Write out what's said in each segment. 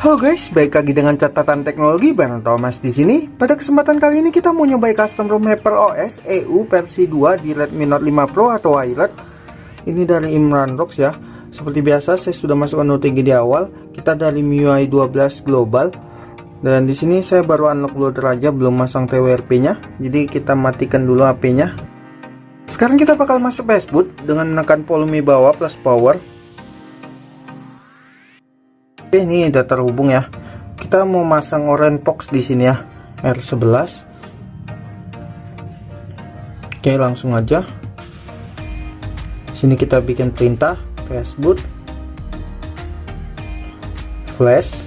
Halo guys, baik lagi dengan catatan teknologi bareng Thomas di sini. Pada kesempatan kali ini kita mau nyobain custom ROM HyperOS EU versi 2 di Redmi Note 5 Pro atau Wireless. Ini dari Imran Rocks ya. Seperti biasa saya sudah masukkan OTG di awal. Kita dari MIUI 12 Global. Dan di sini saya baru unlock loader aja, belum masang TWRP-nya. Jadi kita matikan dulu HP-nya. Sekarang kita bakal masuk Facebook dengan menekan volume bawah plus power. Oke, ini udah terhubung ya. Kita mau masang orange box di sini ya, R11. Oke, langsung aja. Sini kita bikin perintah Facebook, flash,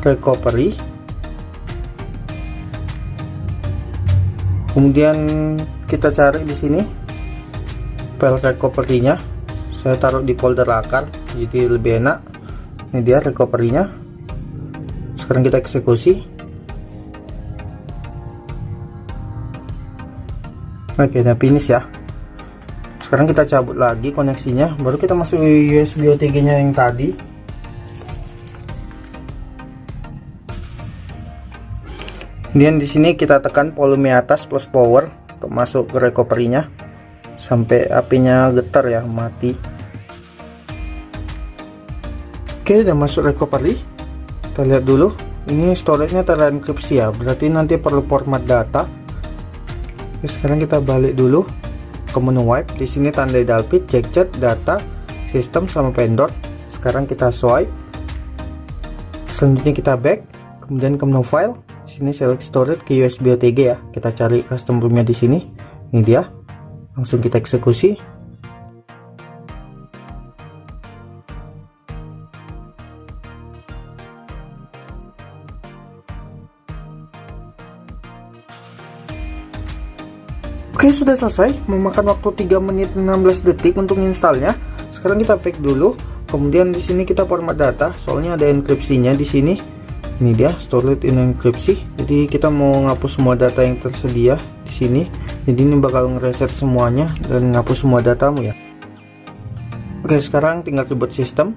recovery. Kemudian kita cari di sini file recovery-nya. Saya taruh di folder akar, jadi lebih enak. Ini dia recovery-nya. Sekarang kita eksekusi. Oke, udah finish ya. Sekarang kita cabut lagi koneksinya, baru kita masuk USB OTG-nya yang tadi. Kemudian di sini kita tekan volume atas plus power untuk masuk ke recovery-nya sampai apinya getar ya, mati. Oke, udah masuk recovery. Kita lihat dulu. Ini storage-nya terenkripsi ya, berarti nanti perlu format data. Oke, sekarang kita balik dulu ke menu wipe. Di sini tandai Dalvik, cek chat, data, sistem sama vendor. Sekarang kita swipe. Selanjutnya kita back, kemudian ke menu file. Di sini select storage ke USB OTG ya. Kita cari custom ROM-nya di sini. Ini dia. Langsung kita eksekusi. Oke, sudah selesai, memakan waktu 3 menit 16 detik untuk installnya. Sekarang kita pack dulu. Kemudian di sini kita format data, soalnya ada enkripsinya di sini. Ini dia, storage in enkripsi. Jadi kita mau ngapus semua data yang tersedia di sini. Jadi ini bakal ngereset semuanya dan ngapus semua datamu ya. Oke, sekarang tinggal reboot sistem.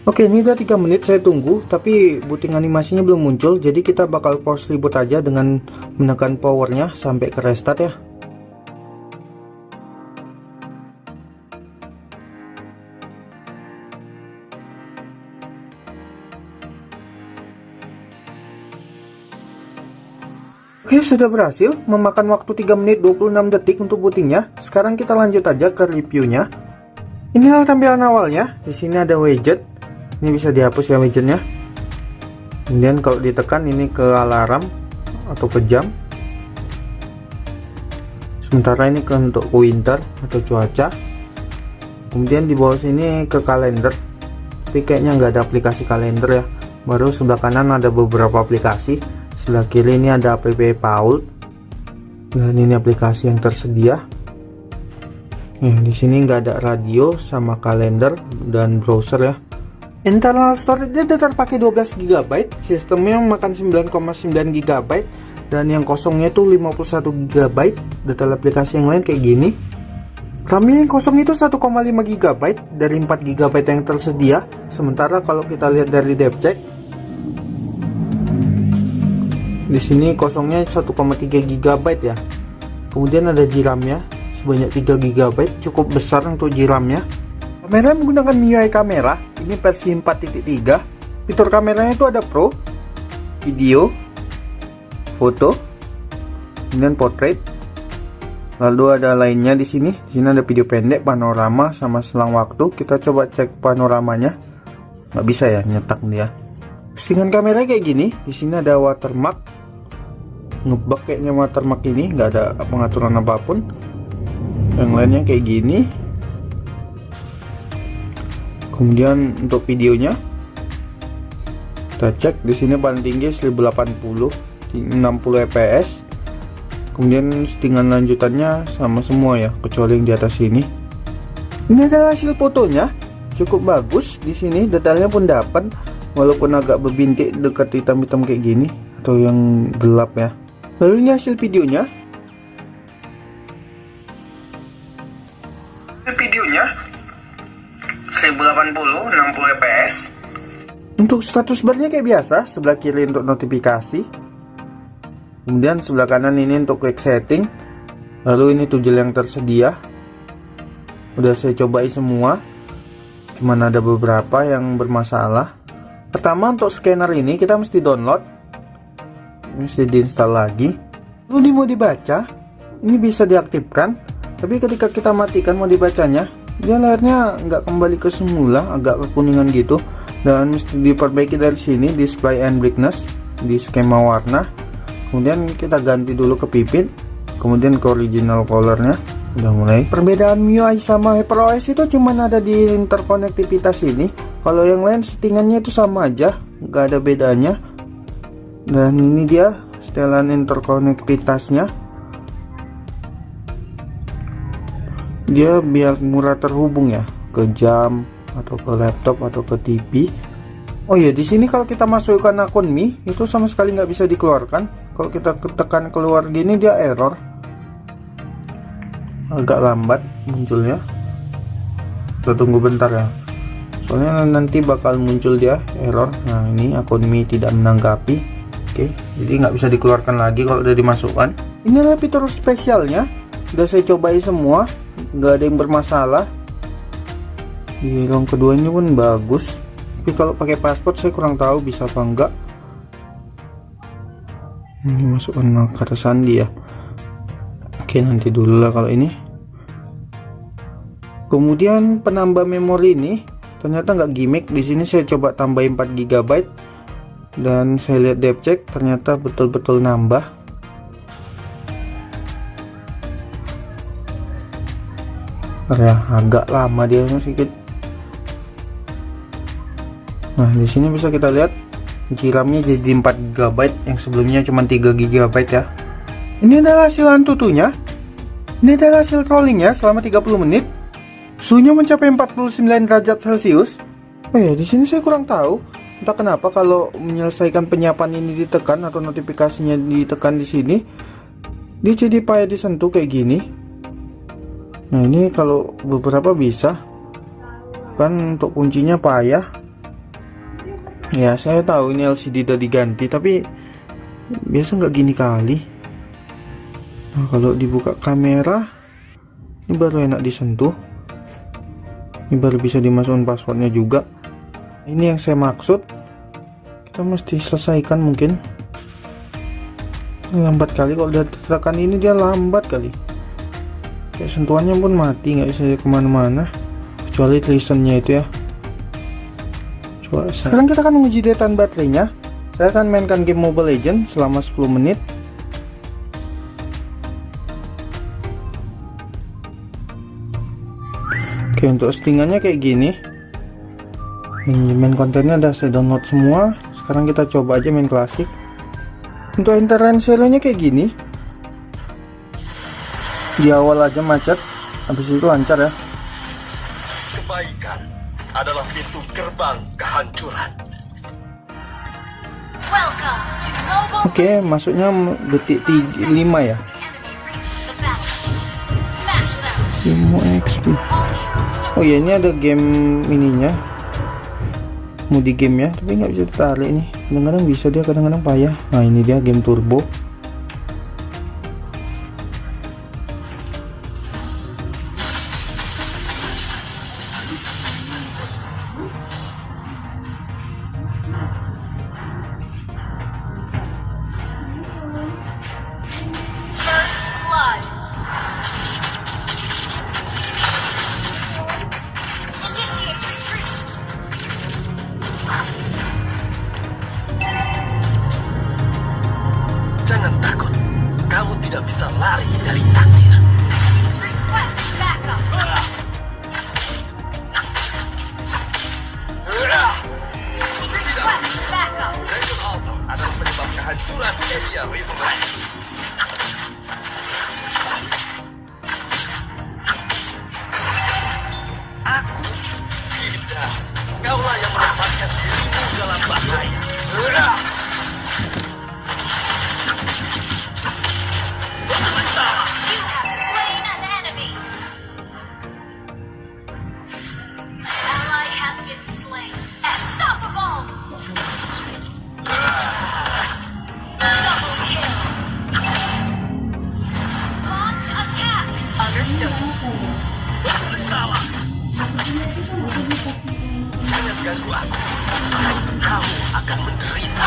Oke, ini udah 3 menit saya tunggu, tapi booting animasinya belum muncul, jadi kita bakal pause reboot aja dengan menekan powernya sampai ke restart ya. Oke, sudah berhasil, memakan waktu 3 menit 26 detik untuk bootingnya. Sekarang kita lanjut aja ke reviewnya. Inilah tampilan awalnya. Di sini ada widget. Ini bisa dihapus ya widgetnya. Kemudian kalau ditekan ini ke alarm atau ke jam. Sementara ini ke untuk winter atau cuaca. Kemudian di bawah sini ke kalender. Tapi kayaknya nggak ada aplikasi kalender ya. Baru sebelah kanan ada beberapa aplikasi. Sebelah kiri ini ada app Paul. Dan ini aplikasi yang tersedia. Di sini nggak ada radio sama kalender dan browser ya. Internal storage-nya terpakai 12 GB, sistemnya makan 9,9 GB, dan yang kosongnya itu 51 GB. Detail aplikasi yang lain kayak gini. RAM-nya yang kosong itu 1,5 GB dari 4 GB yang tersedia. Sementara kalau kita lihat dari dev check, di sini kosongnya 1,3 GB ya. Kemudian ada GRAM-nya sebanyak 3 GB, cukup besar untuk GRAM-nya. Kamera menggunakan MIUI kamera, ini versi 4.3. Fitur kameranya itu ada Pro, video, foto, kemudian portrait. Lalu ada lainnya di sini. Di sini ada video pendek, panorama, sama selang waktu. Kita coba cek panoramanya. Nggak bisa ya nyetak dia. Settingan kamera kayak gini. Di sini ada watermark. Ngebug kayaknya watermark ini, nggak ada pengaturan apapun. Yang lainnya kayak gini. Kemudian untuk videonya kita cek di sini paling tinggi 1080 60 fps. Kemudian settingan lanjutannya sama semua ya, kecuali yang di atas ini. Ini adalah hasil fotonya, cukup bagus. Di sini detailnya pun dapat, walaupun agak berbintik dekat hitam-hitam kayak gini atau yang gelap ya. Lalu ini hasil videonya. Videonya 1080 fps. Untuk status barnya kayak biasa, sebelah kiri untuk notifikasi, kemudian sebelah kanan ini untuk quick setting, lalu ini tujel yang tersedia. Udah saya cobai semua, cuman ada beberapa yang bermasalah. Pertama, untuk scanner ini kita mesti download, mesti diinstal lagi. Lalu di mode baca ini bisa diaktifkan, tapi ketika kita matikan mode bacanya, dia layarnya nggak kembali ke semula, agak kekuningan gitu. Dan mesti diperbaiki dari sini, display and brightness di skema warna. Kemudian kita ganti dulu ke pipit, kemudian ke original colornya. Udah mulai. Perbedaan MIUI sama HyperOS itu cuman ada di interkonektivitas ini. Kalau yang lain settingannya itu sama aja, nggak ada bedanya. Dan ini dia setelan interkonektivitasnya. Dia biar murah terhubung ya ke jam atau ke laptop atau ke TV. Oh ya, di sini kalau kita masukkan akun Mi itu sama sekali nggak bisa dikeluarkan. Kalau kita tekan keluar gini dia error, agak lambat munculnya. Kita tunggu bentar ya, soalnya nanti bakal muncul dia error. Nah, ini akun Mi tidak menanggapi. Oke, jadi nggak bisa dikeluarkan lagi kalau udah dimasukkan. Inilah fitur spesialnya, udah saya cobai semua, nggak ada yang bermasalah. Di long kedua ini pun bagus, tapi kalau pakai pasport saya kurang tahu bisa apa enggak. Ini masukkan marker sandi ya. Oke, nanti dulu lah kalau ini. Kemudian penambah memori ini ternyata nggak gimmick. Di sini saya coba tambahin 4 GB dan saya lihat dev check ternyata betul-betul nambah. Ya, agak lama dia sedikit. Nah, di sini bisa kita lihat RAM-nya jadi 4 GB yang sebelumnya cuma 3 GB ya. Ini adalah hasil Antutunya. Ini adalah hasil crawlingnya selama 30 menit. Suhunya mencapai 49 derajat Celcius. Oh ya, di sini saya kurang tahu entah kenapa kalau menyelesaikan penyiapan ini ditekan atau notifikasinya ditekan di sini, dia jadi payah disentuh kayak gini. Nah, ini kalau beberapa bisa kan, untuk kuncinya payah. Ya, saya tahu ini LCD udah diganti, tapi biasa nggak gini kali. Nah, kalau dibuka kamera, ini baru enak disentuh. Ini baru bisa dimasukkan passwordnya juga. Ini yang saya maksud. Kita mesti selesaikan mungkin. Ini lambat kali kalau udah tekan ini, dia lambat kali. Kayak sentuhannya pun mati, nggak bisa kemana-mana. Kecuali listennya itu ya. Coba sekarang kita akan menguji daya tahan baterainya. Saya akan mainkan game Mobile Legends selama 10 menit. Oke, untuk settingannya kayak gini. Main kontennya udah saya download semua. Sekarang kita coba aja main klasik. Untuk internet serinya kayak gini. Di awal aja macet, habis itu lancar ya. Kebaikan adalah pintu gerbang kehancuran. Oke, masuknya detik 5 ya. 5 XP. Oh ya, ini ada game ininya, mode game ya, tapi nggak bisa ditarik nih. Kadang-kadang bisa dia, kadang-kadang payah. Nah, ini dia game turbo. Jangan takut, kamu tidak bisa lari dari takdir. Dragon Alto adalah penyebab kehancuran Elia Riverland. Aku tidak. Kaulah yang menempatkan dirimu dalam bahaya. Ally has been slain. akan menderita.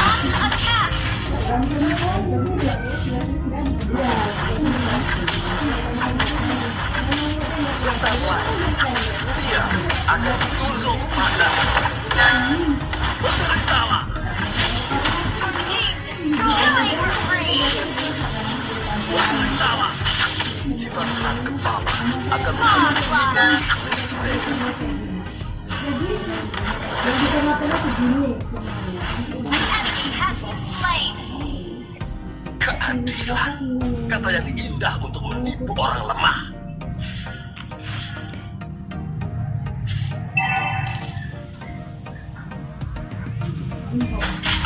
Bentarlah, dia akan tunduk pada. Beritalah. Beritalah. Sifat khas kepala akan keadilan, kata yang indah untuk menipu orang lemah.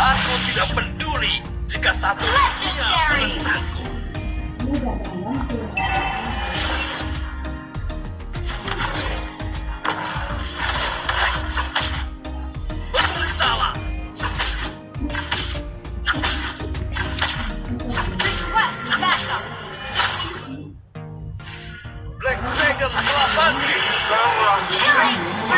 Aku tidak peduli jika satu menentangku. Beritalah. Black Dragon telah bangkit. Akan hancur.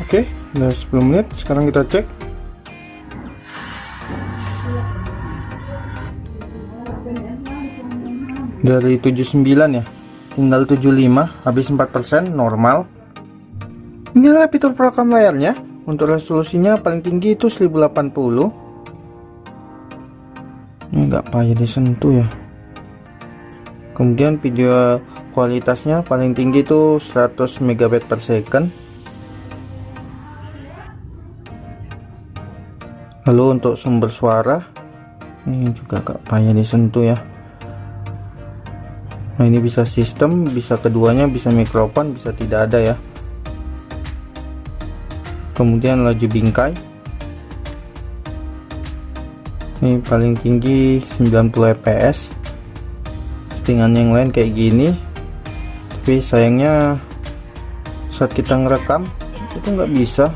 Oke, udah 10 menit. Sekarang kita cek. Dari 79 ya, tinggal 75, habis 4%, normal. Inilah fitur perekam layarnya. Untuk resolusinya paling tinggi itu 1080. Ini nggak payah disentuh ya. Kemudian video kualitasnya paling tinggi itu 100 MB per second. Lalu untuk sumber suara ini juga gak payah disentuh ya. Nah, ini bisa sistem, bisa keduanya, bisa mikrofon, bisa tidak ada ya. Kemudian laju bingkai ini paling tinggi 90 fps. Settingan yang lain kayak gini, tapi sayangnya saat kita ngerekam itu nggak bisa,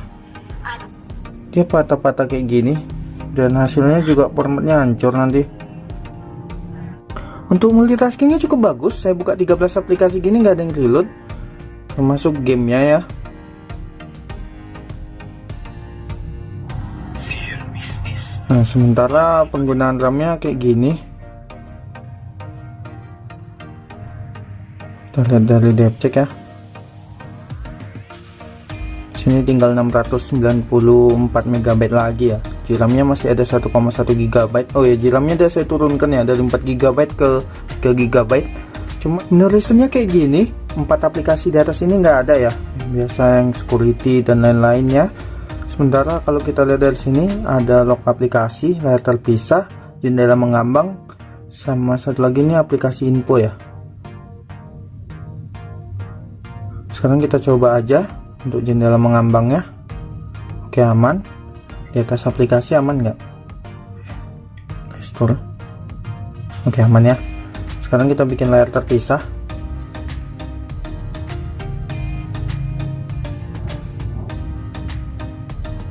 dia patah-patah kayak gini, dan hasilnya juga formatnya hancur nanti. Untuk multitaskingnya cukup bagus. Saya buka 13 aplikasi gini nggak ada yang reload, termasuk gamenya ya. Sihir mistis. Nah, sementara penggunaan RAM-nya kayak gini. Kita lihat dari dev check ya. Sini tinggal 694 MB lagi ya. RAM-nya masih ada 1,1 GB. Oh ya, RAM-nya udah saya turunkan ya dari 4 GB ke 3 GB. Cuma notification-nya kayak gini. 4 aplikasi di atas ini nggak ada ya. Biasa yang security dan lain-lainnya. Sementara kalau kita lihat dari sini ada lock aplikasi, layar terpisah, jendela mengambang, sama satu lagi ini aplikasi info ya. Sekarang kita coba aja untuk jendela mengambangnya. Oke, aman. Di atas aplikasi aman nggak? Store. Oke, aman ya. Sekarang kita bikin layar terpisah.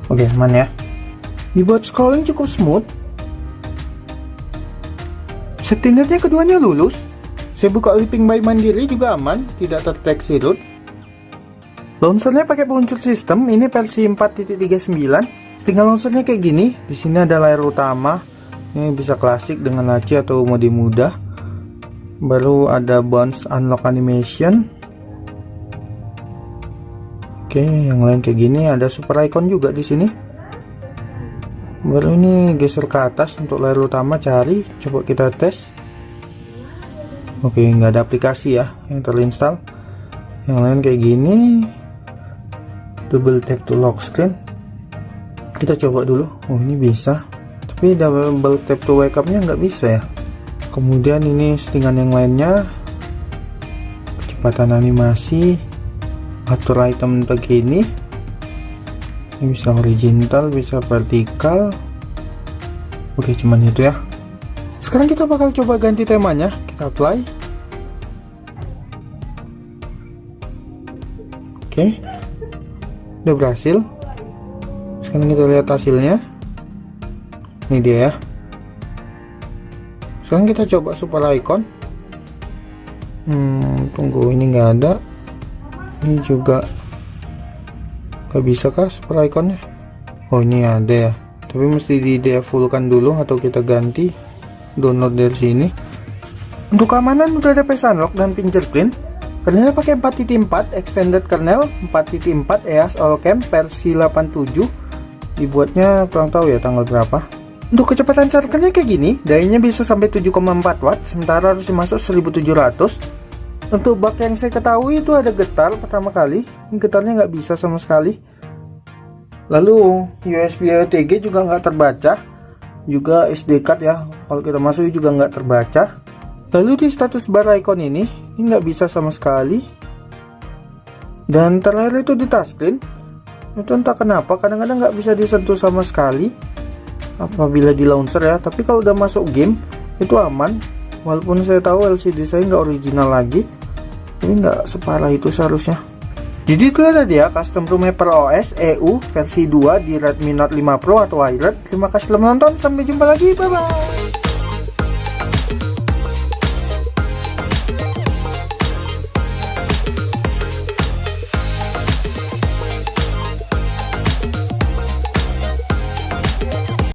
Oke, aman ya. Dibuat scrolling cukup smooth. Settingannya keduanya lulus. Saya buka Living by Mandiri juga aman, tidak terdeteksi root. Launchernya pakai peluncur sistem, ini versi 4.39. Tinggal launchernya kayak gini. Di sini ada layar utama. Ini bisa klasik dengan laci atau mode mudah. Baru ada bounce unlock animation. Oke, yang lain kayak gini. Ada super icon juga di sini. Baru ini geser ke atas untuk layar utama, cari. Coba kita tes. Oke, nggak ada aplikasi ya yang terinstall. Yang lain kayak gini. Double tap to lock screen. Kita coba dulu. Oh, ini bisa, tapi double tap to wake up nya nggak bisa ya. Kemudian ini settingan yang lainnya, kecepatan animasi, atur item begini. Ini bisa horizontal, bisa vertikal. Oke, cuman itu ya. Sekarang kita bakal coba ganti temanya. Kita apply. Oke, udah berhasil. Sekarang kita lihat hasilnya. Ini dia ya. Sekarang kita coba super icon. Tunggu, ini nggak ada. Ini juga nggak bisa kah super iconnya? Oh, ini ada ya, tapi mesti di defaultkan dulu atau kita ganti. Download dari sini. Untuk keamanan udah ada face unlock dan fingerprint. Kernelnya pakai 4.4 extended kernel 4.4 EAS Allcam versi 87. Dibuatnya kurang tahu ya tanggal berapa. Untuk kecepatan chargernya kayak gini, dayanya bisa sampai 7,4 watt, sementara harus dimasuk 1700. Untuk bug yang saya ketahui itu ada getar pertama kali. Ini getarnya nggak bisa sama sekali. Lalu USB OTG juga nggak terbaca. Juga SD card ya, kalau kita masuk juga nggak terbaca. Lalu di status bar icon ini nggak bisa sama sekali. Dan terakhir itu di touchscreen, itu entah kenapa kadang-kadang nggak bisa disentuh sama sekali apabila di launcher ya. Tapi kalau udah masuk game itu aman. Walaupun saya tahu LCD saya nggak original lagi, tapi nggak separah itu seharusnya. Jadi itu tadi ya custom ROM Hyper OS EU versi 2 di Redmi Note 5 Pro atau Wired. Terima kasih telah menonton, sampai jumpa lagi, bye bye.